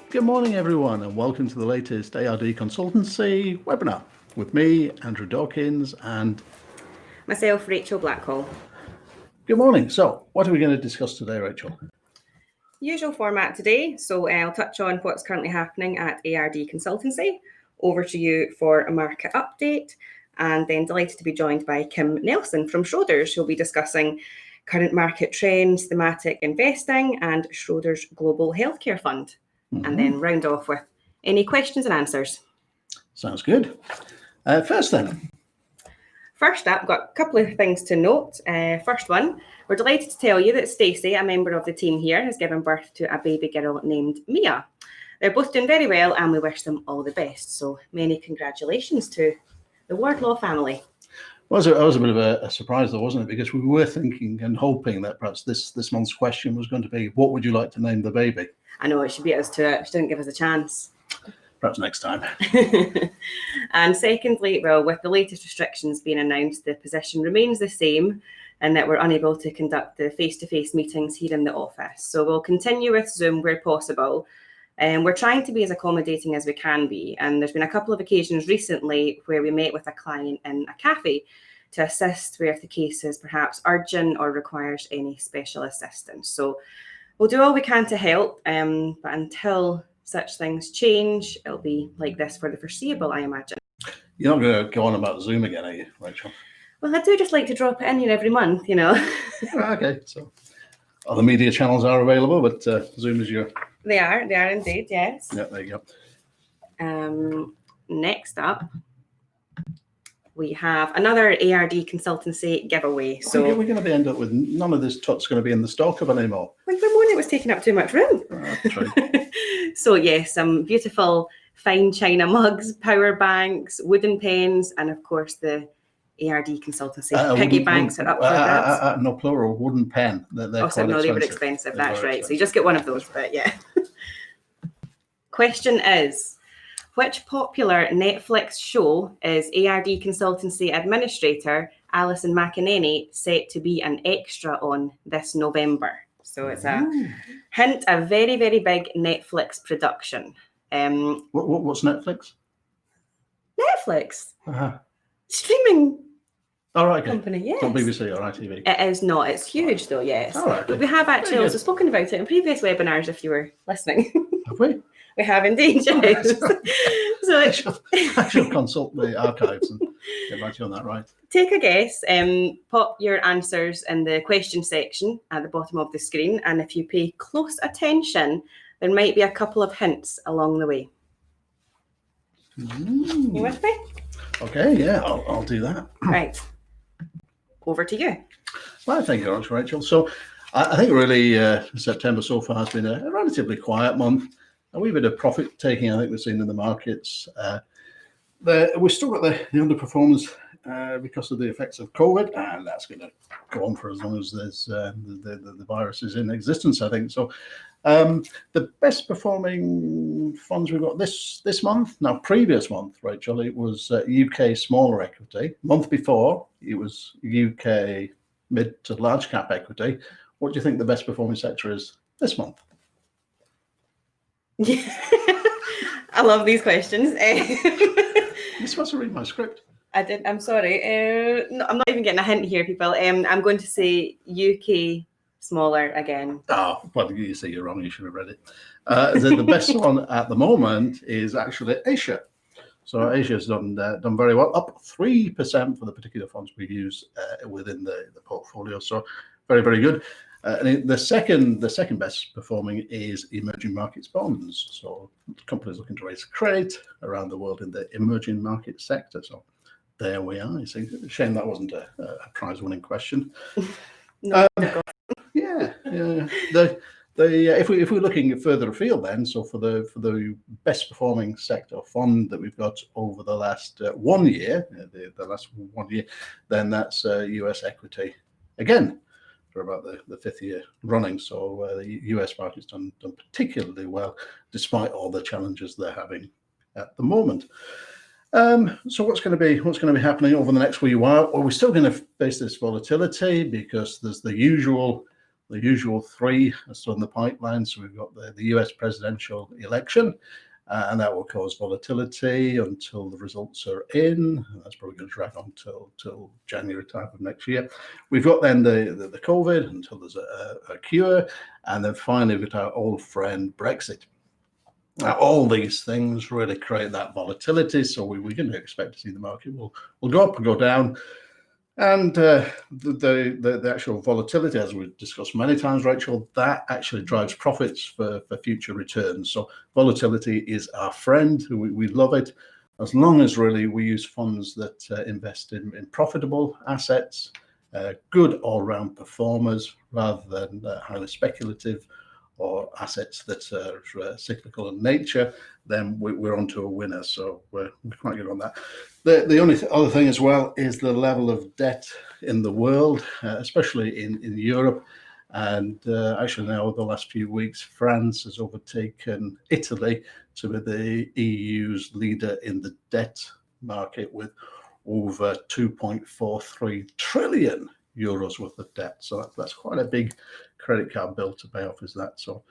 Good morning, everyone, and welcome to the latest A.R.D. Consultancy webinar with me, Andrew Dawkins, and myself, Rachel Blackhall. Good morning. So, what are we going to discuss today, Rachel? Usual format today. So I'll touch on what's currently happening at A.R.D. Consultancy, over to you for a market update, and then delighted to be joined by Kim Nelson from Schroders, who'll be discussing current market trends, thematic investing, and Schroders Global Healthcare Fund. And then round off with any questions and answers. Sounds good. First up, I've got a couple of things to note. First one, we're delighted to tell you that Stacey, a member of the team here, has given birth to a baby girl named Mia. They're both doing very well, and we wish them all the best. So many congratulations to the Wardlaw family. Well, that was a bit of a surprise, though, wasn't it? Because we were thinking and hoping that perhaps this month's question was going to be, what would you like to name the baby? I know, she beat us to it. She didn't give us a chance. Perhaps next time. And secondly, well, with the latest restrictions being announced, the position remains the same, and that we're unable to conduct the face-to-face meetings here in the office. So we'll continue with Zoom where possible. And we're trying to be as accommodating as we can be. And there's been a couple of occasions recently where we met with a client in a cafe to assist where if the case is perhaps urgent or requires any special assistance. So we'll do all we can to help, but until such things change, it'll be like this for the foreseeable, I imagine. You're not going to go on about Zoom again, are you, Rachel? Well, I do just like to drop it in here every month, you know. Okay, so other media channels are available, but Zoom is your... They are indeed, yes. Yeah, there you go. Next up, we have another A.R.D. consultancy giveaway. So we're going to end up with none of this tut's going to be in the stock of anymore. Like the morning it was taking up too much room. True. So yes, some beautiful fine china mugs, power banks, wooden pens, and of course the A.R.D. consultancy piggy banks are up for grabs. No, plural, wooden pen. They're they were expensive. That's right. So you just get one of those, but yeah. Question is, which popular Netflix show is A.R.D. Consultancy Administrator Alison McInerney set to be an extra on this November? So it's a hint, a very, very big Netflix production. What's Netflix? Netflix. Uh-huh. Streaming company, yes. It's not BBC or ITV. It is not. It's huge though, yes. But we have actually also spoken about it in previous webinars if you were listening. Have we? We have indeed, yes. So I shall consult the archives and get back to you on that, right? Take a guess. Pop your answers in the question section at the bottom of the screen, and if you pay close attention, there might be a couple of hints along the way. You with me? Okay, yeah, I'll do that. Right. Over to you. Well, thank you very much, Rachel. So I think really September so far has been a relatively quiet month. A wee bit of profit taking, I think we've seen in the markets. We've still got the underperformance because of the effects of COVID, and that's going to go on for as long as there's the virus is in existence, I think. So the best performing funds we've got this month, now previous month, Rachel, it was UK smaller equity. Month before, it was UK mid to large cap equity. What do you think the best performing sector is this month? I love these questions. You're supposed to read my script. I did. I'm sorry. No, I'm not even getting a hint here, people. I'm going to say UK smaller again. Oh, well, you say you're wrong. You should have read it. The best one at the moment is actually Asia. So Asia has done very well, up 3% for the particular funds we use within the portfolio. So very, very good. And the second best performing is emerging markets bonds. So companies looking to raise credit around the world in the emerging market sector. So there we are. You see, shame that wasn't a prize-winning question. No. Yeah. If we're looking further afield, then, so for the best performing sector fund that we've got over the last 1 year, the last 1 year, then that's US equity again. For about the fifth year running. So the US market's done particularly well, despite all the challenges they're having at the moment. So what's going to be happening over the next wee while? Well, we're still going to face this volatility because there's the usual The usual three are still in the pipeline. So we've got the US presidential election, and that will cause volatility until the results are in. That's probably going to drag on till January time of next year. We've got then the COVID until there's a cure, and then finally with our old friend Brexit. Now, all these things really create that volatility, so we're going to expect to see the market will go up and go down. And the actual volatility, as we've discussed many times, Rachel, that actually drives profits for future returns. So volatility is our friend. We love it, as long as really we use funds that invest in profitable assets, good all-round performers, rather than highly speculative or assets that are cyclical in nature. Then we're onto a winner. So we're quite good on that. The only other thing as well is the level of debt in the world, especially in Europe. And actually now, over the last few weeks, France has overtaken Italy to be the EU's leader in the debt market with over 2.43 trillion euros worth of debt. So that's quite a big credit card bill to pay off, is that. So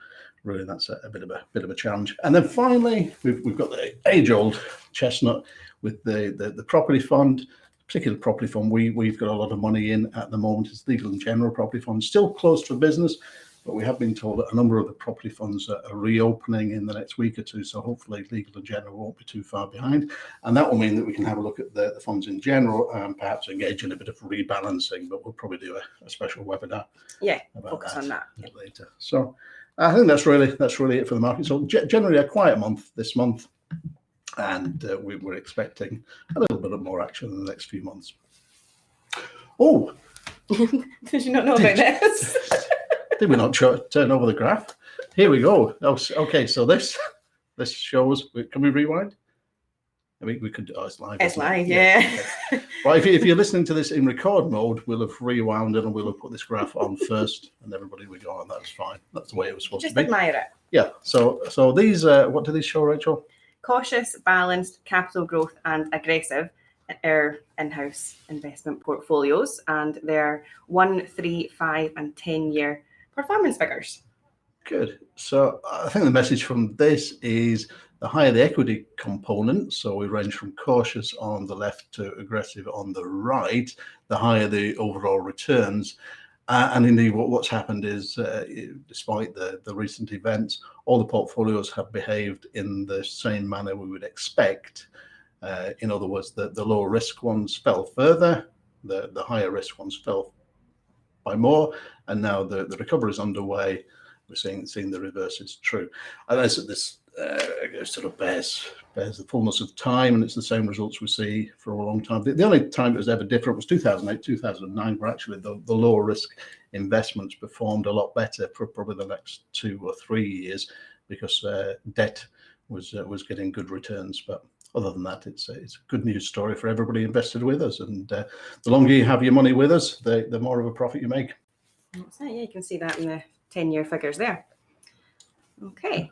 really that's a bit of a challenge. And then finally, we've got the age-old chestnut with the property fund, particular property fund we've got a lot of money in at the moment. It's Legal and General Property Fund, still closed for business, but we have been told that a number of the property funds are reopening in the next week or two. So hopefully Legal and General won't be too far behind. And that will mean that we can have a look at the funds in general and perhaps engage in a bit of rebalancing, but we'll probably do a special webinar. Yeah, focus on that later. So I think that's really it for the market. So generally a quiet month this month, and we're expecting a little bit of more action in the next few months. Oh, did you not know about this? Did we not turn over the graph? Here we go. Okay, so this shows. Can we rewind? I mean, we could. Oh, it's live. It's live, yeah. Okay. Well, if you're listening to this in record mode, we'll have rewound it and we'll have put this graph on first, and everybody will go on. That's fine. That's the way it was supposed to be. Just admire it. Yeah. So these. What do these show, Rachel? Cautious, balanced, capital growth, and aggressive are in-house investment portfolios, and they're 1, 3, 5, and 10-year performance figures. Good. So I think the message from this is the higher the equity component, so we range from cautious on the left to aggressive on the right, the higher the overall returns. And indeed, what's happened is, despite the recent events, all the portfolios have behaved in the same manner we would expect. In other words, the lower risk ones fell further, the higher risk ones fell by more, and now the recovery is underway. We're seeing the reverse is true. And this sort of bears the fullness of time, and it's the same results we see for a long time. The only time it was ever different was 2008, 2009, where actually the lower risk investments performed a lot better for probably the next 2 or 3 years, because debt was getting good returns. But other than that, it's a good news story for everybody invested with us. And the longer you have your money with us, the more of a profit you make. That's it. Yeah, you can see that in the 10-year figures there. Okay.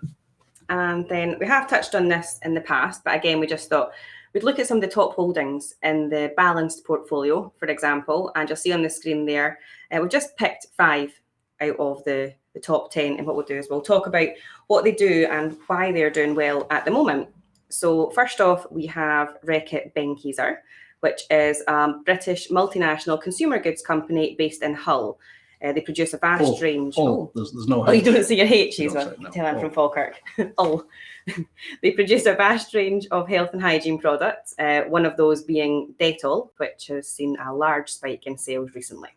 And then we have touched on this in the past, but again, we just thought we'd look at some of the top holdings in the balanced portfolio, for example, and you'll see on the screen there, we've just picked 5 out of the top 10. And what we'll do is we'll talk about what they do and why they're doing well at the moment. So first off, we have Reckitt Benckiser, which is a British multinational consumer goods company based in Hull. They produce a vast range. There's no H. Oh, you don't see your H's. No, no. Tell I'm from Falkirk. They produce a vast range of health and hygiene products, one of those being Dettol, which has seen a large spike in sales recently.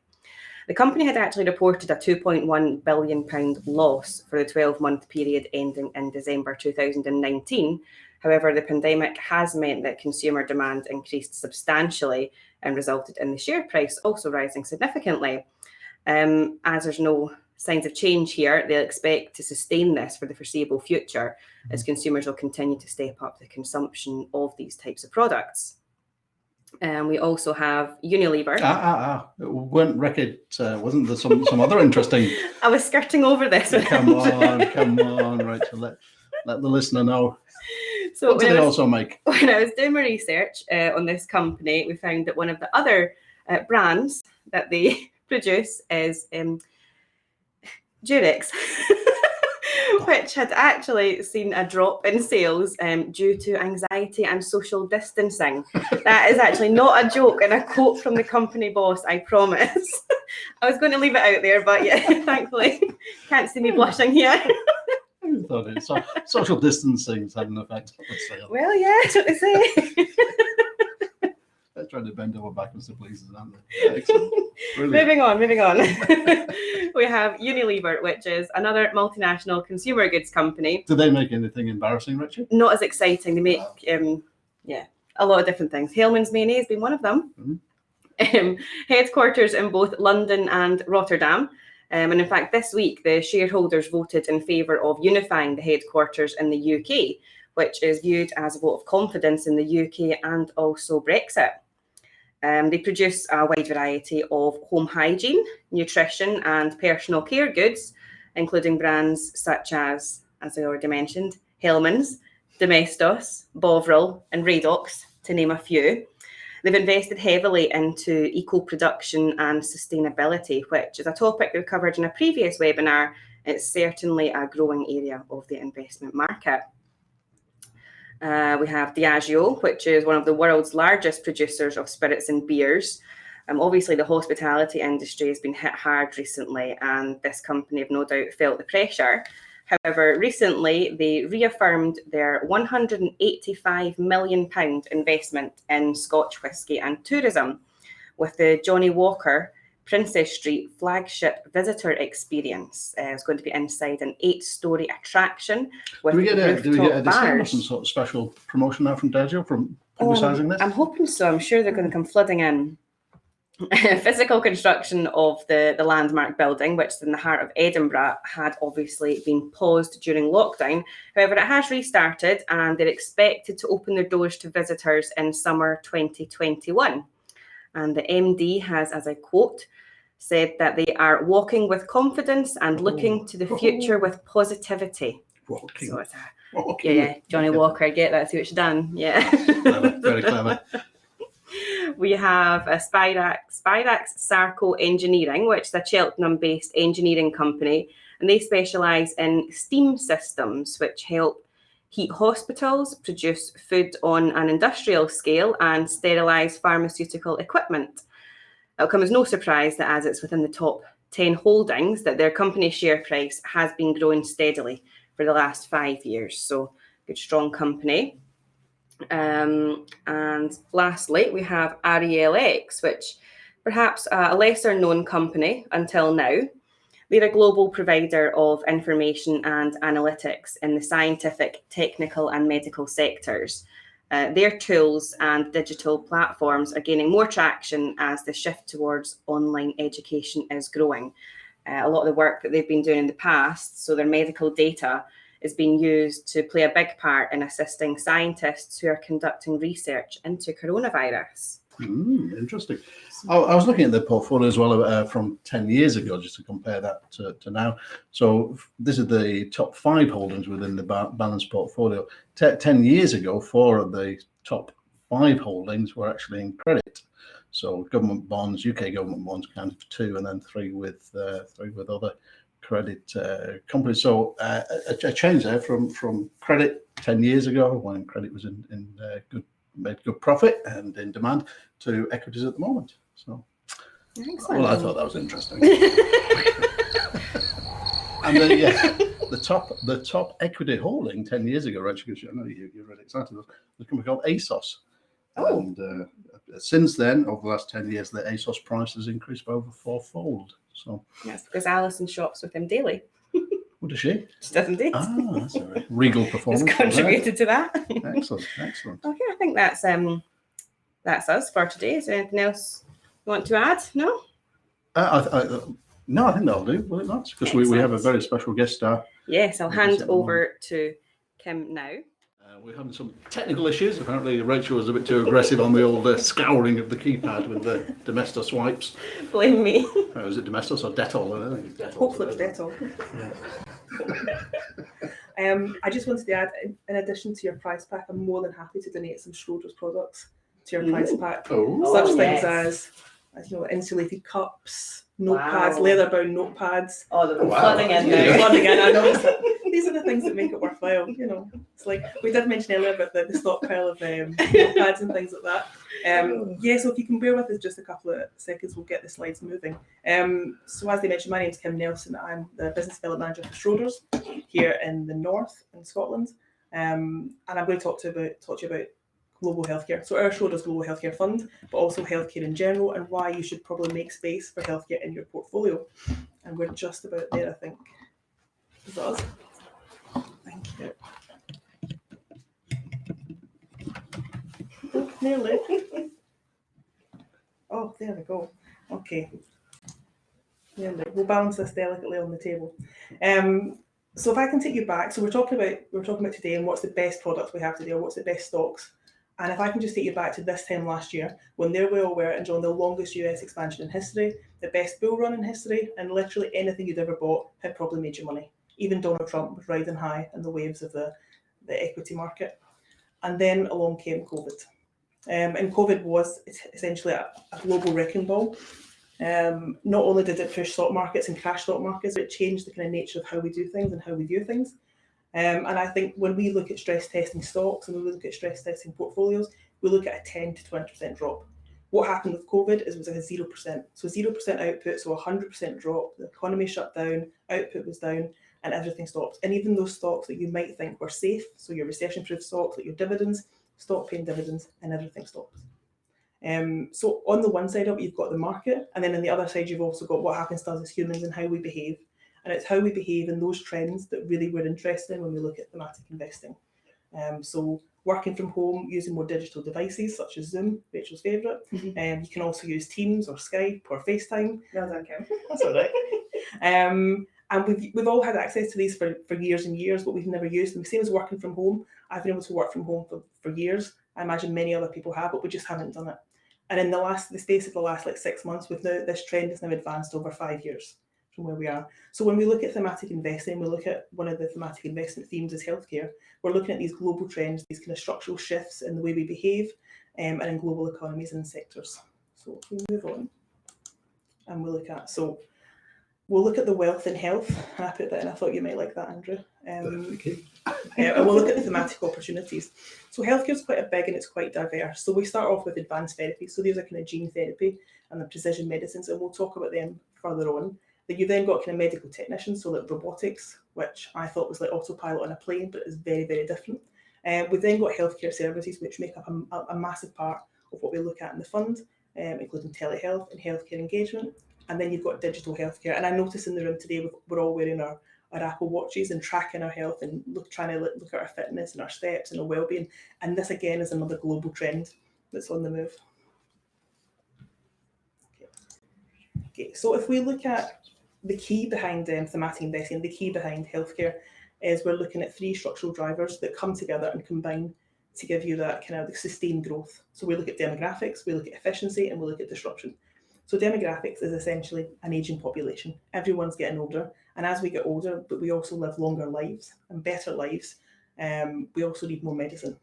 The company had actually reported a £2.1 billion loss for the 12-month period ending in December 2019. However, the pandemic has meant that consumer demand increased substantially and resulted in the share price also rising significantly. As there's no signs of change here, they'll expect to sustain this for the foreseeable future as consumers will continue to step up the consumption of these types of products. We also have Unilever. It weren't Reckitt, wasn't there some other interesting? I was skirting over this. Come on, Rachel, let the listener know. So what do they also make? When I was doing my research on this company, we found that one of the other brands that they produce is Durex, which had actually seen a drop in sales due to anxiety and social distancing. That is actually not a joke and a quote from the company boss, I promise. I was going to leave it out there, but yeah, thankfully, can't see me blushing here. I thought it. So, social distancing is having an effect on the sale. Well, yeah, that's what they say. They're trying to bend over backwards to please us, aren't they? Excellent. Moving on. We have Unilever, which is another multinational consumer goods company. Do they make anything embarrassing, Richard? Not as exciting. They make, a lot of different things. Hellmann's mayonnaise being one of them. Mm-hmm. Headquarters in both London and Rotterdam. And in fact, this week, the shareholders voted in favour of unifying the headquarters in the UK, which is viewed as a vote of confidence in the UK and also Brexit. They produce a wide variety of home hygiene, nutrition and personal care goods, including brands such as I already mentioned, Hellmann's, Domestos, Bovril and Radox, to name a few. They've invested heavily into eco-production and sustainability, which is a topic we've covered in a previous webinar. It's certainly a growing area of the investment market. We have Diageo, which is one of the world's largest producers of spirits and beers. Obviously, the hospitality industry has been hit hard recently, and this company have no doubt felt the pressure. However, recently, they reaffirmed their £185 million investment in Scotch whisky and tourism with the Johnny Walker Princess Street flagship visitor experience. It's going to be inside an 8-storey attraction with do we get a discount or bars. some sort of special promotion now from Diageo from publicising this? I'm hoping so. I'm sure they're going to come flooding in. Physical construction of the landmark building, which is in the heart of Edinburgh, had obviously been paused during lockdown. However, it has restarted and they're expected to open their doors to visitors in summer 2021. And the MD has, as I quote, said that they are walking with confidence and looking to the future with positivity. Walking. So it's Johnny Walker, get that, see what you've done. Yeah. Clever, very clever. We have a Spirax Sarco Engineering, which is a Cheltenham-based engineering company, and they specialise in steam systems, which help heat hospitals, produce food on an industrial scale, and sterilise pharmaceutical equipment. It'll come as no surprise that as it's within the top 10 holdings, that their company share price has been growing steadily for the last 5 years. So, good, strong company. And lastly, we have RELX, which perhaps a lesser known company until now. They're a global provider of information and analytics in the scientific, technical and medical sectors. Their tools and digital platforms are gaining more traction as the shift towards online education is growing. A lot of the work that they've been doing in the past, so their medical data, is being used to play a big part in assisting scientists who are conducting research into coronavirus. Interesting. I was looking at the portfolio as well from 10 years ago, just to compare that to now. So this is the top 5 holdings within the balanced portfolio. 10 years ago, 4 of the top 5 holdings were actually in credit. So government bonds, UK government bonds counted for 2, and then 3 with other credit companies. So a change there from credit 10 years ago, when credit was made good profit and in demand, to equities at the moment. So, excellent. Well, I thought that was interesting. And then, the top equity holding 10 years ago, Rachel, because I know you're really excited, was a company called ASOS. Oh. And since then, over the last 10 years, the ASOS price has increased by over 4-fold. So that's because Alison shops with him daily. What does she? She does indeed. That's a very regal performance. It's contributed to that. Excellent. Okay, I think that's us for today. Is there anything else you want to add? No? No, I think that'll do, will it not? Because we have a very special guest star. Yes, I'll hand over to Kim now. We're having some technical issues. Apparently, Rachel was a bit too aggressive on the old scouring of the keypad with the Domestos wipes. Blame me. Was it Domestos or Dettol? I think it's Dettol. Hopefully it's Dettol. Yeah. I just wanted to add, in addition to your prize pack, I'm more than happy to donate some Schroders products to your prize pack. Oh. Such things as insulated cups, notepads, Wow. leather-bound notepads. Oh, they're Wow. flooding in Yeah. now. Flooding in, I know. These are the things that make it worthwhile, you know. It's like we did mention earlier about the stockpile of notepads and things like that. Yeah, so if you can bear with us just a couple of seconds, we'll get the slides moving. So as they mentioned, my name's Kim Nelson. I'm the Business Development Manager for Schroders here in the north in Scotland. And I'm going to talk to you about global healthcare. So our Schroders Global Healthcare Fund, but also healthcare in general, and why you should probably make space for healthcare in your portfolio. And we're just about there, I think. Is that us? Thank you. Oh, nearly. Oh, there we go. Okay. Nearly. We'll balance this delicately on the table. So if I can take you back, so we're talking about today and what's the best products we have today, or what's the best stocks. And if I can just take you back to this time last year, when there we all were enjoying the longest US expansion in history, the best bull run in history, and literally anything you'd ever bought had probably made you money. Even Donald Trump was riding high in the waves of the equity market. And then along came COVID. And COVID was essentially a global wrecking ball. Not only did it push stock markets and crash stock markets, but it changed the kind of nature of how we do things and how we view things. And I think when we look at stress testing stocks and we look at stress testing portfolios, we look at a 10 to 20% drop. What happened with COVID is it was like a 0%. So 0% output, so 100% drop. The economy shut down, output was down, and everything stopped. And even those stocks that you might think were safe, so your recession-proof stocks, like your dividends, stop paying dividends, and everything stops. So on the one side of it, you've got the market, and then on the other side, you've also got what happens to us as humans and how we behave. And it's how we behave in those trends that really we're interested in when we look at thematic investing. So working from home, using more digital devices such as Zoom, Rachel's favourite. You can also use Teams or Skype or FaceTime. Well done, Kim. That's all right. And we've all had access to these for years and years, but we've never used them. Same as working from home. I've been able to work from home for years. I imagine many other people have, but we just haven't done it. And in the space of the last 6 months, this trend has now advanced over 5 years from where we are. So when we look at thematic investing, we look at one of the thematic investment themes is healthcare. We're looking at these global trends, these kind of structural shifts in the way we behave, and in global economies and sectors. So if we move on, and we'll look at the wealth and health. And I put that in. I thought you might like that, Andrew. And we'll look at the thematic opportunities. So healthcare is quite big and it's quite diverse. So we start off with advanced therapies. So these are kind of gene therapy and the precision medicines, and we'll talk about them further on. Then you've then got kind of medical technicians, so like robotics, which I thought was like autopilot on a plane, but is very, very different. We've then got healthcare services, which make up a massive part of what we look at in the fund, including telehealth and healthcare engagement. And then you've got digital healthcare. And I noticed in the room today, we're all wearing our Apple Watches and tracking our health and trying to look at our fitness and our steps and our well-being. And this, again, is another global trend that's on the move. Okay. So if we look at the key behind thematic investing, the key behind healthcare is we're looking at 3 structural drivers that come together and combine to give you that kind of sustained growth. So we look at demographics, we look at efficiency, and we look at disruption. So demographics is essentially an aging population. Everyone's getting older, and as we get older, but we also live longer lives and better lives, we also need more medicine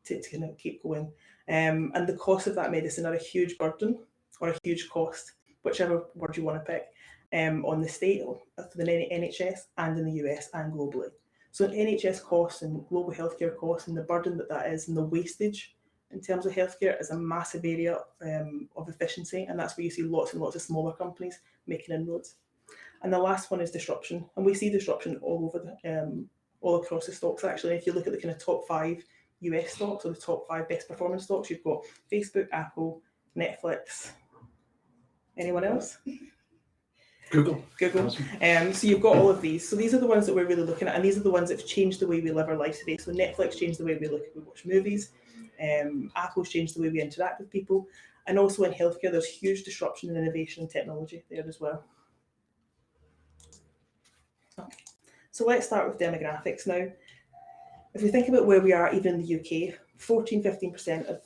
to kind of keep going. And the cost of that medicine are a huge burden or a huge cost, whichever word you want to pick, on the state of the NHS and in the US and globally. So NHS costs and global healthcare costs and the burden that is and the wastage in terms of healthcare is a massive area of efficiency, and that's where you see lots and lots of smaller companies making inroads. And the last one is disruption, and we see disruption all over all across the stocks actually. If you look at the kind of top 5 US stocks or the top 5 best performing stocks, you've got Facebook, Apple, Netflix. Anyone else? Google. Awesome. So you've got all of these. So these are the ones that we're really looking at, and these are the ones that have changed the way we live our lives today. So Netflix changed the way we watch movies. Apple's changed the way we interact with people, and also in healthcare, there's huge disruption in innovation and technology there as well. Okay. So let's start with demographics now. If we think about where we are, even in the UK, 14-15% of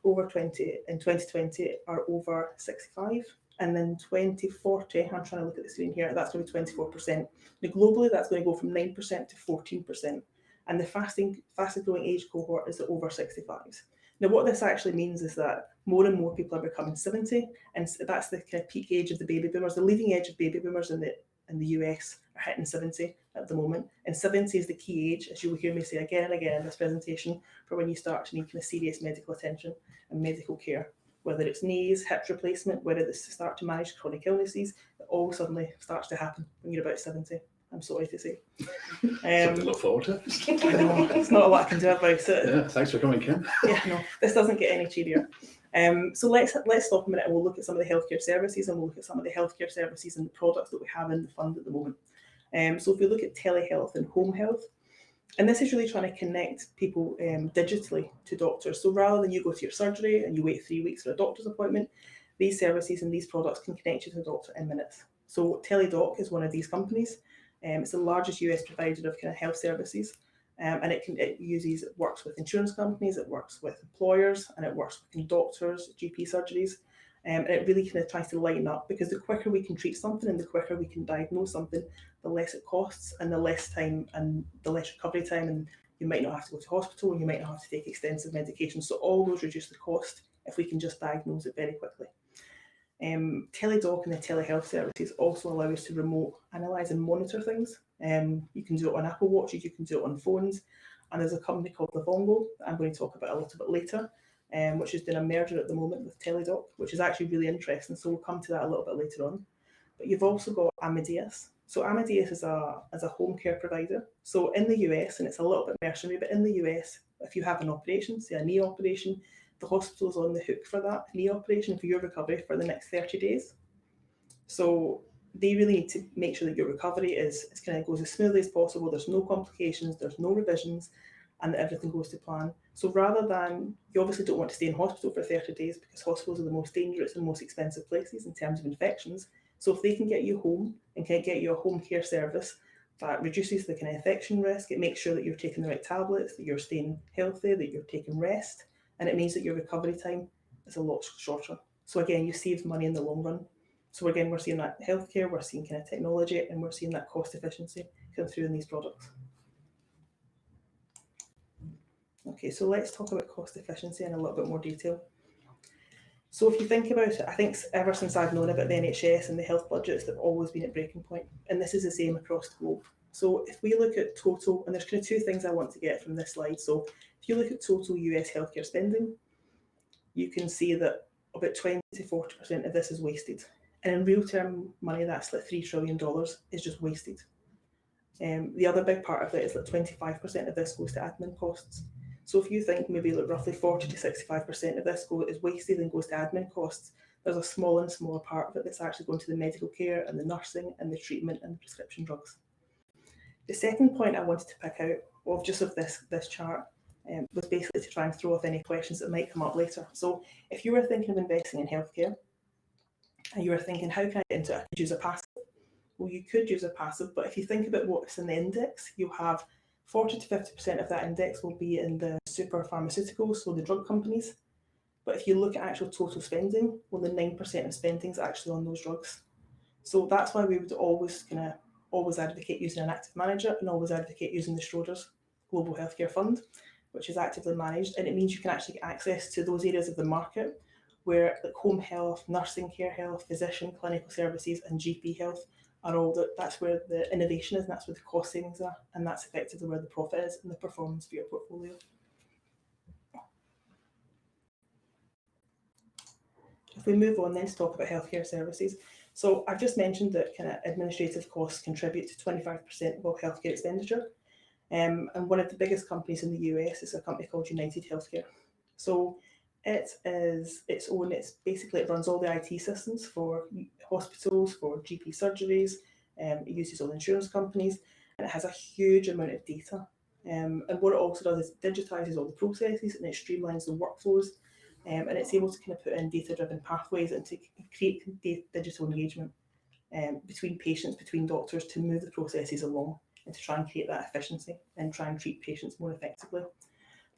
over 20 in 2020 are over 65. And then 2040, I'm trying to look at the screen here, that's going to be 24%. Now globally, that's going to go from 9% to 14%. And the fastest growing age cohort is the over 65s. Now, what this actually means is that more and more people are becoming 70, and that's the kind of peak age of the baby boomers. The leading edge of baby boomers in the US are hitting 70 at the moment, and 70 is the key age, as you will hear me say again and again in this presentation, for when you start to need kind of serious medical attention and medical care. Whether it's knees, hip replacement, whether it's to start to manage chronic illnesses, it all suddenly starts to happen when you're about 70. I'm sorry to say. Something to look forward to. I know, it's not a lot I can do about it. Yeah, thanks for coming, Kim. Yeah, no, this doesn't get any cheerier. So let's stop a minute and we'll look at some of the healthcare services, and we'll look at some of the healthcare services and the products that we have in the fund at the moment. So if we look at telehealth and home health, and this is really trying to connect people digitally to doctors. So rather than you go to your surgery and you wait 3 weeks for a doctor's appointment, these services and these products can connect you to a doctor in minutes. So TeleDoc is one of these companies. It's the largest US provider of kind of health services, and it works with insurance companies, it works with employers, and it works with doctors, GP surgeries, and it really kind of tries to line up, because the quicker we can treat something and the quicker we can diagnose something, the less it costs and the less time and the less recovery time, and you might not have to go to hospital and you might not have to take extensive medication. So all those reduce the cost if we can just diagnose it very quickly. TeleDoc and the telehealth services also allow us to remote analyse and monitor things. You can do it on Apple Watches, you can do it on phones, and there's a company called Livongo that I'm going to talk about a little bit later, which is doing a merger at the moment with TeleDoc, which is actually really interesting, so we'll come to that a little bit later on. But you've also got Amadeus. So Amadeus is a home care provider. So in the US, and it's a little bit mercenary, but in the US, if you have an operation, say a knee operation, the hospital's on the hook for that knee operation for your recovery for the next 30 days. So they really need to make sure that your recovery kind of goes as smoothly as possible. There's no complications, there's no revisions, and that everything goes to plan. So rather than, you obviously don't want to stay in hospital for 30 days because hospitals are the most dangerous and most expensive places in terms of infections. So if they can get you home and can get you a home care service that reduces the kind of infection risk, it makes sure that you're taking the right tablets, that you're staying healthy, that you're taking rest, and it means that your recovery time is a lot shorter. So again, you save money in the long run. So again, we're seeing that healthcare, we're seeing kind of technology, and we're seeing that cost efficiency come through in these products. Okay, so let's talk about cost efficiency in a little bit more detail. So if you think about it, I think ever since I've known about the NHS and the health budgets, they've always been at breaking point, and this is the same across the globe. So if we look at total, and there's kind of two things I want to get from this slide. So if you look at total US healthcare spending, you can see that about 20 to 40% of this is wasted. And in real term money, that's like $3 trillion is just wasted. The other big part of it is that 25% of this goes to admin costs. So if you think maybe like roughly 40 to 65% of this is wasted and goes to admin costs, there's a smaller and smaller part of it that's actually going to the medical care and the nursing and the treatment and the prescription drugs. The second point I wanted to pick out of this chart was basically to try and throw off any questions that might come up later. So if you were thinking of investing in healthcare and you were thinking, how can I get into it? I could use a passive. Well, you could use a passive, but if you think about what's in the index, you have 40 to 50% of that index will be in the super pharmaceuticals, so the drug companies. But if you look at actual total spending, well, the 9% of spending is actually on those drugs. So that's why we would always advocate using an active manager and always advocate using the Schroders Global Healthcare Fund, which is actively managed, and it means you can actually get access to those areas of the market where like home health, nursing care health, physician, clinical services, and GP health are all that's where the innovation is, and that's where the cost savings are, and that's effectively where the profit is and the performance for your portfolio. If we move on then to talk about healthcare services. So I've just mentioned that kind of administrative costs contribute to 25% of all healthcare expenditure. And one of the biggest companies in the US is a company called United Healthcare. So it runs all the IT systems for hospitals, for GP surgeries, it uses all insurance companies, and it has a huge amount of data. And what it also does is it digitizes all the processes and it streamlines the workflows, and it's able to kind of put in data-driven pathways and to create digital engagement between patients, between doctors, to move the processes along and to try and create that efficiency and try and treat patients more effectively.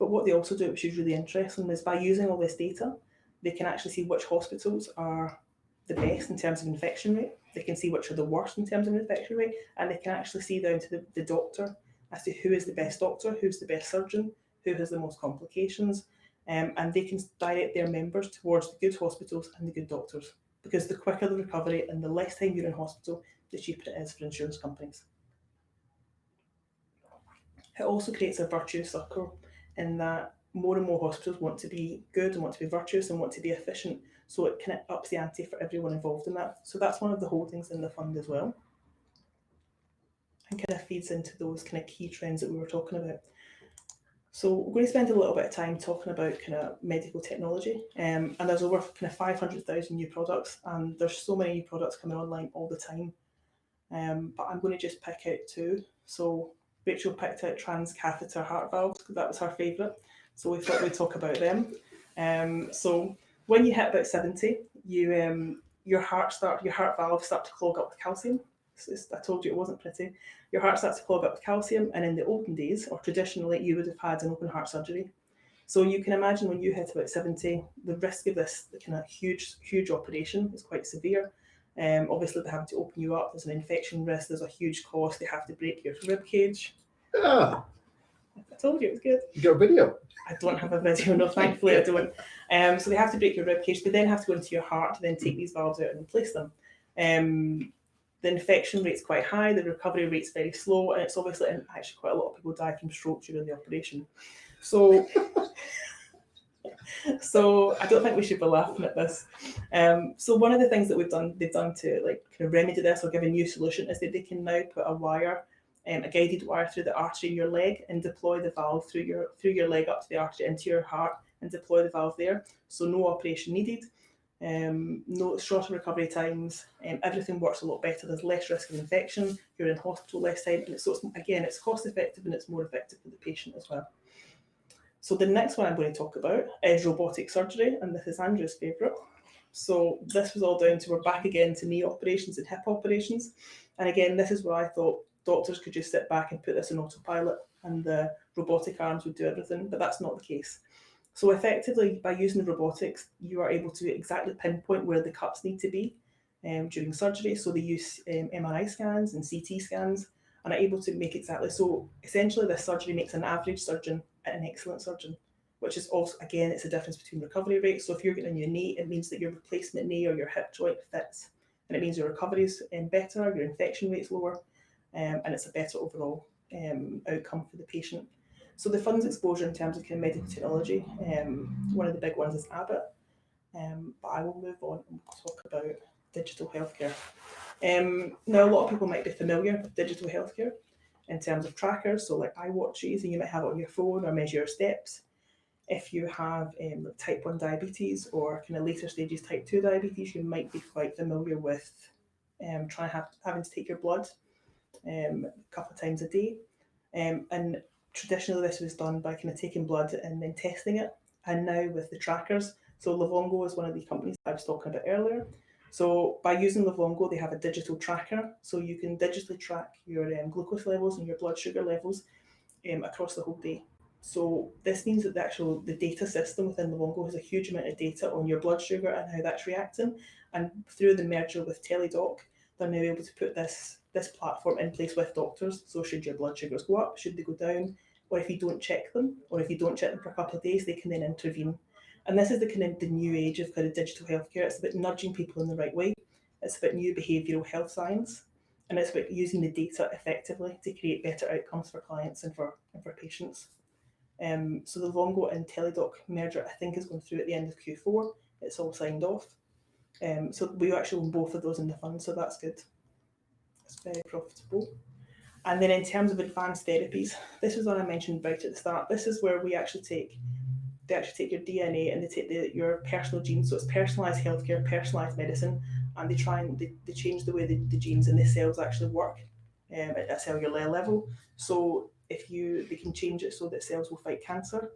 But what they also do, which is really interesting, is by using all this data, they can actually see which hospitals are the best in terms of infection rate, they can see which are the worst in terms of infection rate, and they can actually see down to the doctor as to who is the best doctor, who's the best surgeon, who has the most complications, and they can direct their members towards the good hospitals and the good doctors, because the quicker the recovery and the less time you're in hospital, the cheaper it is for insurance companies. It also creates a virtuous circle in that more and more hospitals want to be good and want to be virtuous and want to be efficient, so it kind of ups the ante for everyone involved in that. So that's one of the holdings in the fund as well, and kind of feeds into those kind of key trends that we were talking about. So we're going to spend a little bit of time talking about kind of medical technology, and there's over kind of 500,000 new products, and there's so many new products coming online all the time. But I'm going to just pick out two. So Rachel picked out transcatheter heart valves because that was her favourite. So we thought we'd talk about them. So when you hit about 70, your heart valves start to clog up with calcium. I told you it wasn't pretty. Your heart starts to clog up with calcium, and in the olden days, or traditionally, you would have had an open heart surgery. So you can imagine when you hit about 70, the risk of this kind of huge operation is quite severe. Obviously, they're having to open you up. There's an infection risk. There's a huge cost. They have to break your rib cage. Ah, I told you it was good. you got a video? I don't have a video, no, thankfully I don't. So they have to break your rib cage. They then have to go into your heart to then take these valves out and replace them. The infection rate's quite high, the recovery rate's very slow, and it's obviously, and actually quite a lot of people die from stroke during the operation. So, so I don't think we should be laughing at this. So one of the things that they've done to like kind of remedy this or give a new solution is that they can now put a wire, a guided wire through the artery in your leg and deploy the valve through your leg up to the artery into your heart and deploy the valve there. So no operation needed. No shorter recovery times, everything works a lot better. There's less risk of infection, you're in hospital less time, and it's cost effective and it's more effective for the patient as well. So the next one I'm going to talk about is robotic surgery, and this is Andrew's favourite. So this was all down to, we're back again to knee operations and hip operations, and again this is where I thought doctors could just sit back and put this in autopilot and the robotic arms would do everything, but that's not the case. So effectively, by using the robotics, you are able to exactly pinpoint where the cuts need to be during surgery. So they use MRI scans and CT scans and are able to make exactly. So essentially, this surgery makes an average surgeon an excellent surgeon, which is also, again, it's a difference between recovery rates. So if you're getting a new knee, it means that your replacement knee or your hip joint fits, and it means your recovery is better, your infection rate's lower, and it's a better overall outcome for the patient. So the fund's exposure in terms of kind of medical technology, one of the big ones is Abbott, but I will move on and talk about digital healthcare. Now, a lot of people might be familiar with digital healthcare in terms of trackers, so like iWatches, and you might have it on your phone or measure your steps. If you have type 1 diabetes or kind of later stages type 2 diabetes, you might be quite familiar with having to take your blood a couple of times a day. And traditionally this was done by kind of taking blood and then testing it. And now with the trackers, so Livongo is one of the companies I was talking about earlier. So by using Livongo, they have a digital tracker. So you can digitally track your glucose levels and your blood sugar levels across the whole day. So this means that the data system within Livongo has a huge amount of data on your blood sugar and how that's reacting. And through the merger with Teladoc, they're now able to put this platform in place with doctors. So should your blood sugars go up, should they go down, or if you don't check them, or if you don't check them for a couple of days, they can then intervene. And this is the new age of kind of digital healthcare. It's about nudging people in the right way. It's about new behavioural health science, and it's about using the data effectively to create better outcomes for clients and for patients. So the Livongo and Teladoc merger, I think, is going through at the end of Q4. It's all signed off. So we actually own both of those in the fund, so that's good. It's very profitable. And then in terms of advanced therapies, this is what I mentioned right at the start. This is where they actually take your DNA and they take your personal genes. So it's personalised healthcare, personalised medicine, and they change the way the genes and the cells actually work at a cellular level. So they can change it so that cells will fight cancer,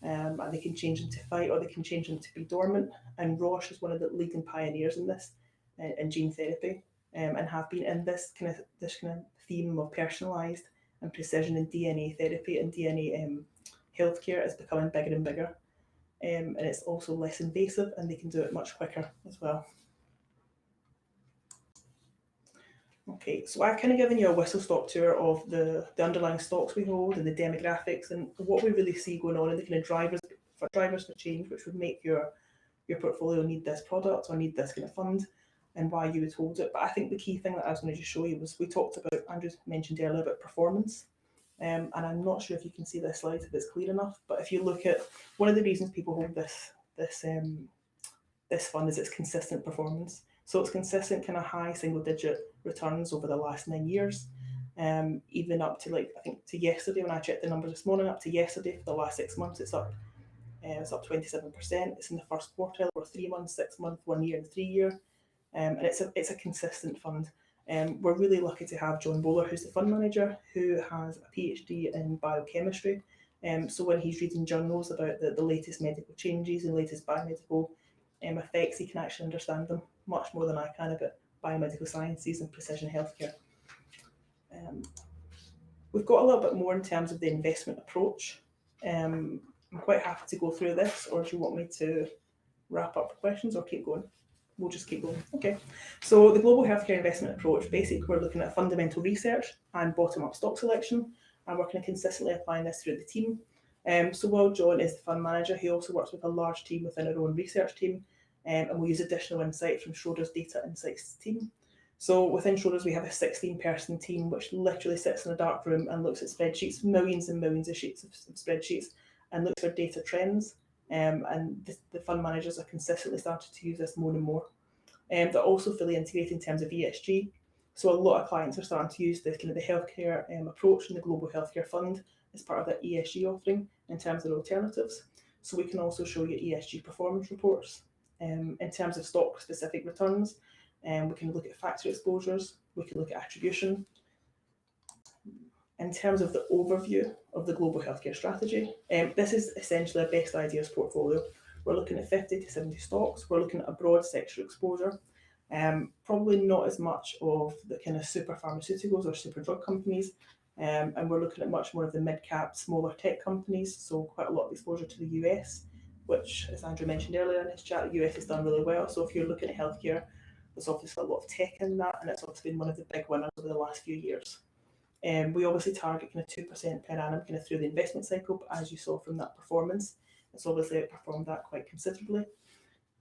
and they can change them to fight, or they can change them to be dormant. And Roche is one of the leading pioneers in this, in gene therapy, and have been in this kind of theme of personalised and precision in DNA therapy and DNA healthcare is becoming bigger and bigger, and it's also less invasive, and they can do it much quicker as well. Okay, so I've kind of given you a whistle-stop tour of the underlying stocks we hold and the demographics and what we really see going on and the kind of drivers for drivers for change, which would make your portfolio need this product or need this kind of fund, and why you would hold it. But I think the key thing that I was going to just show you was, we talked about, Andrew mentioned earlier about performance. And I'm not sure if you can see this slide, if it's clear enough, but if you look at one of the reasons people hold this fund is its consistent performance. So it's consistent kind of high single digit returns over the last 9 years, even up to, like, I think to yesterday, when I checked the numbers this morning, up to yesterday for the last 6 months, it's up 27%. It's in the first quartile, or 3 months, 6 months, 1 year, and 3 year, and it's a consistent fund. We're really lucky to have John Bowler, who's the fund manager, who has a PhD in biochemistry. So when he's reading journals about the latest medical changes and latest biomedical effects, he can actually understand them much more than I can about biomedical sciences and precision healthcare. We've got a little bit more in terms of the investment approach. I'm quite happy to go through this, or do you want me to wrap up for questions or keep going? We'll just keep going. Okay. So the global healthcare investment approach, basically we're looking at fundamental research and bottom-up stock selection, and we're kind of consistently applying this through the team. So while John is the fund manager, he also works with a large team within our own research team, and we use additional insight from Schroders Data Insights team. So within Schroders, we have a 16-person team which literally sits in a dark room and looks at spreadsheets, millions and millions of sheets of spreadsheets, and looks for data trends. And the fund managers are consistently starting to use this more and more. They're also fully integrated in terms of ESG. So a lot of clients are starting to use the kind of the healthcare approach in the Global Healthcare Fund as part of their ESG offering in terms of alternatives. So we can also show you ESG performance reports. In terms of stock-specific returns, we can look at factor exposures, we can look at attribution. In terms of the overview of the global healthcare strategy, this is essentially a best ideas portfolio. We're looking at 50 to 70 stocks. We're looking at a broad sector exposure. Probably not as much of the kind of super pharmaceuticals or super drug companies. And we're looking at much more of the mid-cap, smaller tech companies. So quite a lot of exposure to the US, which, as Andrew mentioned earlier in his chat, the US has done really well. So if you're looking at healthcare, there's obviously a lot of tech in that, and it's obviously been one of the big winners over the last few years. We obviously target kind of 2% per annum kind of through the investment cycle, but as you saw from that performance, it's obviously outperformed that quite considerably.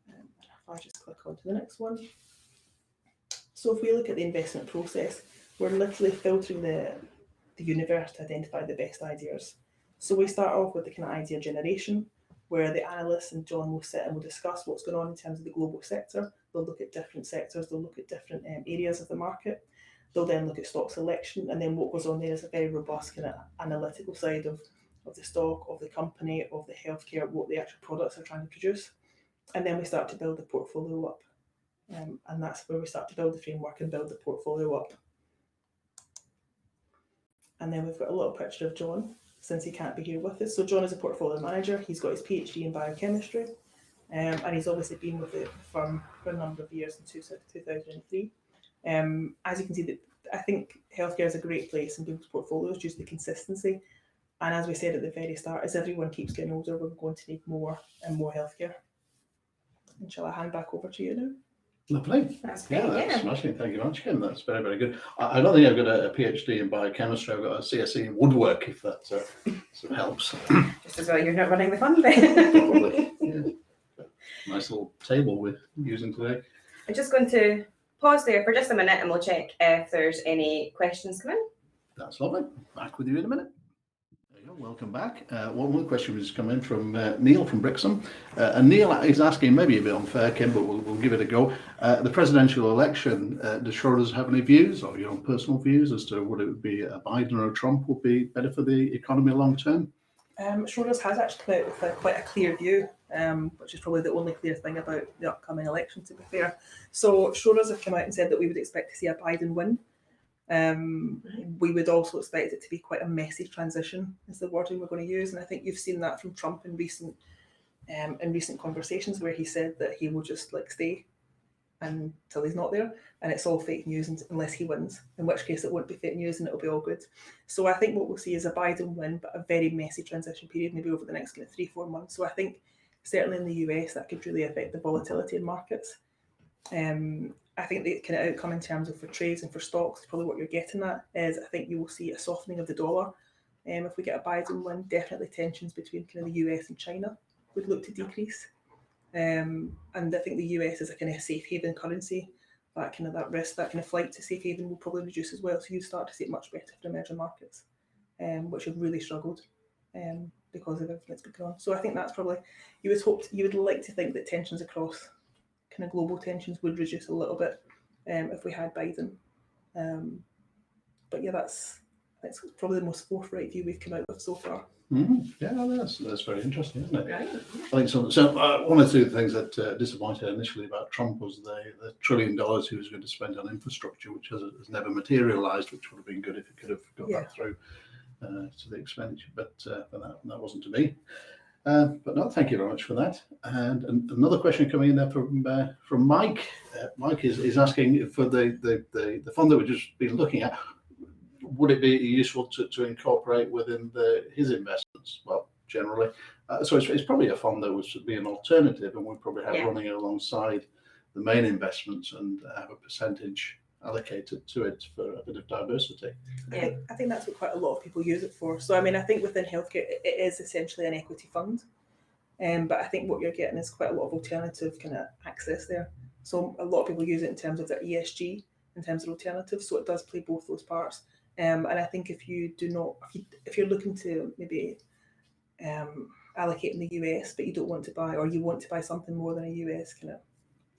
If I just click on to the next one. So if we look at the investment process, we're literally filtering the universe to identify the best ideas. So we start off with the kind of idea generation, where the analysts and John will sit and will discuss what's going on in terms of the global sector. They'll look at different sectors, they'll look at different areas of the market. They'll then look at stock selection, and then what goes on there is a very robust kind of analytical side of the stock, of the company, of the healthcare, what the actual products are trying to produce. And then we start to build the portfolio up. And that's where we start to build the framework and build the portfolio up. And then we've got a little picture of John, since he can't be here with us. So John is a portfolio manager. He's got his PhD in biochemistry, and he's obviously been with the firm for a number of years since 2003. As you can see, I think healthcare is a great place in people's portfolios due to the consistency. And as we said at the very start, as everyone keeps getting older, we're going to need more and more healthcare. And shall I hand back over to you now? Lovely. That's great. That's smashing. Thank you very much, Kim. That's very, very good. I don't think I've got a PhD in biochemistry. I've got a CSE in woodwork, if that sort of helps. Just as well you're not running the fund then. Probably, yeah. Nice little table we're using today. I'm just going to pause there for just a minute and we'll check if there's any questions come in. That's lovely. Back with you in a minute. There you go. Welcome back. One more question has come in from Neil from Brixham. And Neil is asking, maybe a bit unfair, Kim, but we'll give it a go. The presidential election, does Schroders have any views or your own personal views as to what it would be, a Biden or a Trump would be better for the economy long term? Schroders has actually come out with quite a clear view, which is probably the only clear thing about the upcoming election, to be fair. So Schroders have come out and said that we would expect to see a Biden win. We would also expect it to be quite a messy transition, is the wording we're going to use. And I think you've seen that from Trump in recent conversations, where he said that he will just stay until he's not there, and it's all fake news unless he wins, in which case it won't be fake news and it'll be all good. So I think what we'll see is a Biden win, but a very messy transition period, maybe over the next 3-4 months. So I think certainly in the US that could really affect the volatility in markets. I think the kind of outcome in terms of for trades and for stocks, probably what you're getting at is, I think you will see a softening of the dollar. If we get a Biden win, definitely tensions between kind of the US and China. would look to decrease. And I think the US is a kind of safe haven currency. That risk, that kind of flight to safe haven will probably reduce as well. So you start to see it much better for emerging markets, which have really struggled because of everything that's been going on. So I think that's probably, you would like to think that tensions across kind of global tensions would reduce a little bit if we had Biden. But yeah, that's probably the most forthright view we've come out with so far. Yeah, that's very interesting, isn't it? Right. I think so. So one or two things that disappointed initially about Trump was the $1 trillion he was going to spend on infrastructure, which has never materialised, which would have been good if it could have got that through to the expenditure, but that wasn't to be. But no, thank you very much for that. And another question coming in there from Mike. Mike is asking for the fund that we've just been looking at. Would it be useful to incorporate within his investments? Well, generally. So it's probably a fund that would be an alternative, and we'd probably have running alongside the main investments and have a percentage allocated to it for a bit of diversity. I think that's what quite a lot of people use it for. So I mean, I think within healthcare, it is essentially an equity fund. But I think what you're getting is quite a lot of alternative kind of access there. So a lot of people use it in terms of their ESG, in terms of alternatives. So it does play both those parts. And I think if you're looking to maybe allocate in the US, but you don't want to buy, or you want to buy something more than a US kind of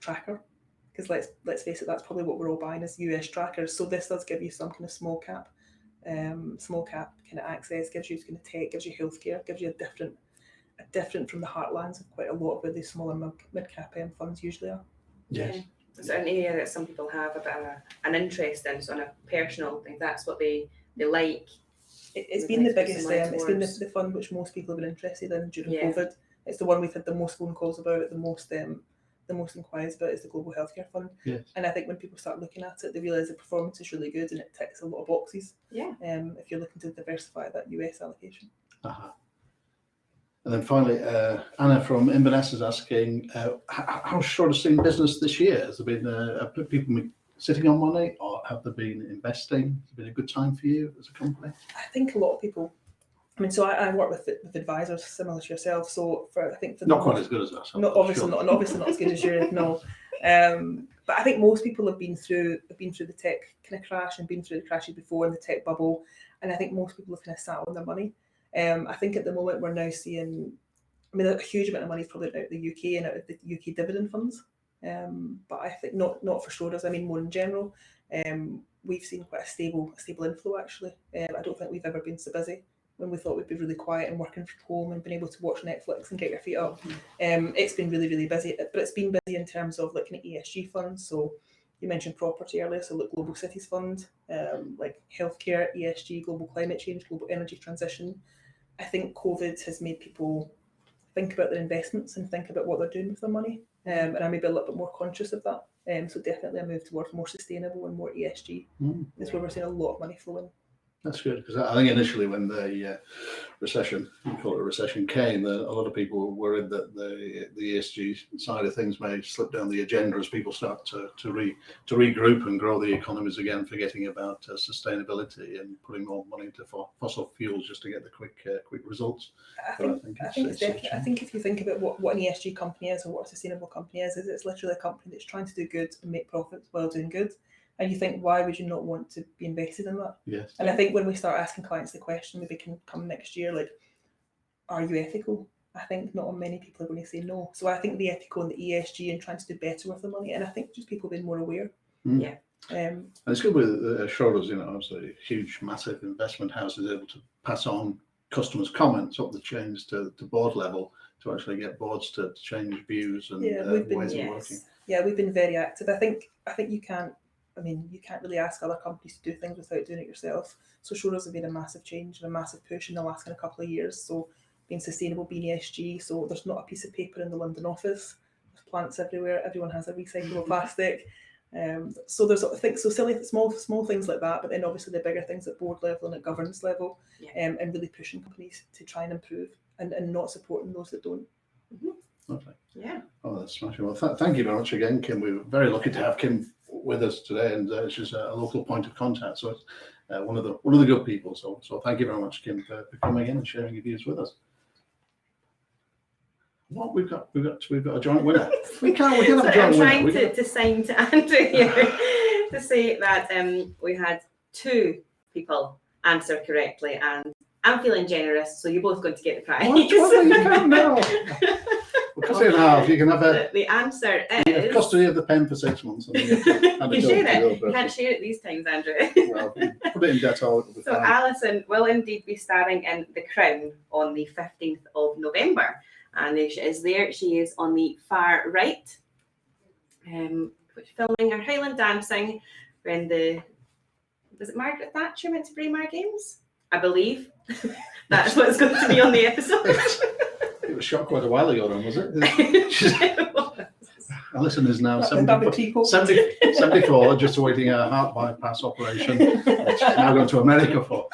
tracker, because let's face it, that's probably what we're all buying is US trackers. So this does give you some kind of small cap kind of access, gives you kind of tech, gives you healthcare, gives you a different from the heartlands of quite a lot of where these smaller mid cap funds usually are. Yes. Yeah. It's an area that some people have a bit of an interest in, so on a personal thing, that's what they like. It's been the biggest, it's been the fund which most people have been interested in during COVID. It's the one we've had the most phone calls about, the most inquiries about is the Global Healthcare Fund. Yes. And I think when people start looking at it, they realise the performance is really good and it ticks a lot of boxes. Yeah. If you're looking to diversify that US allocation. Uh-huh. And then finally, Anna from Inverness is asking, how's Schroders seen business this year? Has there been have people sitting on money, or have they been investing? Has it been a good time for you as a company? I think a lot of people. I mean, so I work with advisors similar to yourself. So I think for not quite as good as us. Obviously not as good as you. No. But I think most people have been through the tech kind of crash and been through the crashes before in the tech bubble, and I think most people have kind of sat on their money. I think at the moment we're now seeing, I mean, a huge amount of money is probably out of the UK and out of the UK dividend funds. But I think not for Schroders, I mean more in general. We've seen quite a stable inflow actually. I don't think we've ever been so busy when we thought we'd be really quiet and working from home and been able to watch Netflix and get your feet up. It's been really, really busy, but it's been busy in terms of like kind of ESG funds. So you mentioned property earlier, so look, Global Cities Fund, like healthcare, ESG, global climate change, global energy transition. I think COVID has made people think about their investments and think about what they're doing with their money. And I may be a little bit more conscious of that. So definitely a move towards more sustainable and more ESG is where we're seeing a lot of money flowing. That's good, because I think initially when the recession, we call it a recession, came, a lot of people were worried that the ESG side of things may slip down the agenda as people start to regroup and grow the economies again, forgetting about sustainability and putting more money into fossil fuels just to get the quick results. I think if you think about what an ESG company is or what a sustainable company is it's literally a company that's trying to do good and make profits while doing good. And you think, why would you not want to be invested in that? Yes. And I think when we start asking clients the question, maybe can come next year, like, are you ethical? I think not many people are going to say no. So I think the ethical and the ESG and trying to do better with the money, and I think just people being more aware. Yeah. And it's good with Schroders, obviously a huge, massive investment house is able to pass on customers' comments up the chains to board level to actually get boards to change views and ways of working. Yeah, we've been very active. I think you can't really ask other companies to do things without doing it yourself. So Schroders have made a massive change and a massive push in the last couple of years. So being sustainable, being ESG. So there's not a piece of paper in the London office. There's plants everywhere. Everyone has a recyclable plastic. So there's so silly small things like that. But then obviously the bigger things at board level and at governance level, and really pushing companies to try and improve and not supporting those that don't. Lovely. Yeah. Oh, that's smashing. Well, thank you very much again, Kim. We're very lucky to have Kim with us today, and she's a local point of contact. So it's one of the good people. So thank you very much, Kim, for coming in and sharing your views with us. What we've got a joint winner. We can have a So I'm joint trying winner. to sign to Andrew here to say that we had 2 people answer correctly, and I'm feeling generous, so you're both going to get the prize. What? You can't now. We'll cut it in half. You can have The answer you have is. custody of the pen for 6 months. And then you You can share it. You can't share it these times, Andrew. Well, put it in Dettol. It'll be So fine. Alison will indeed be starring in The Crown on the 15th of November. And there she is there. She is on the far right, filming her Highland dancing when was it Margaret Thatcher went to Braemar Games? I believe. That's what's going to be on the episode. It was shot quite a while ago then, was it? Alison is now 74, just awaiting a heart bypass operation, which she's now going to America for.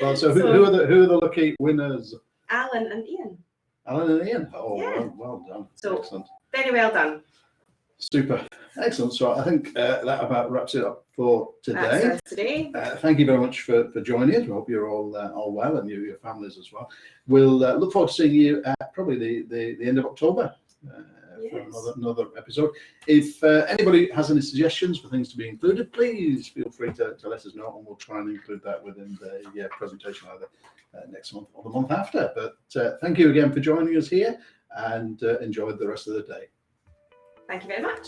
Well, so who are the lucky winners? Alan and Ian. Alan and Ian. Oh, Yeah. well done. So, excellent. Very well done. Super. Excellent. So I think that about wraps it up for today. That's us today. Thank you very much for joining us. We hope you're all well, and your families as well. We'll look forward to seeing you at probably the end of October for another episode. If anybody has any suggestions for things to be included, please feel free to let us know, and we'll try and include that within the presentation either next month or the month after. But thank you again for joining us here, and enjoy the rest of the day. Thank you very much.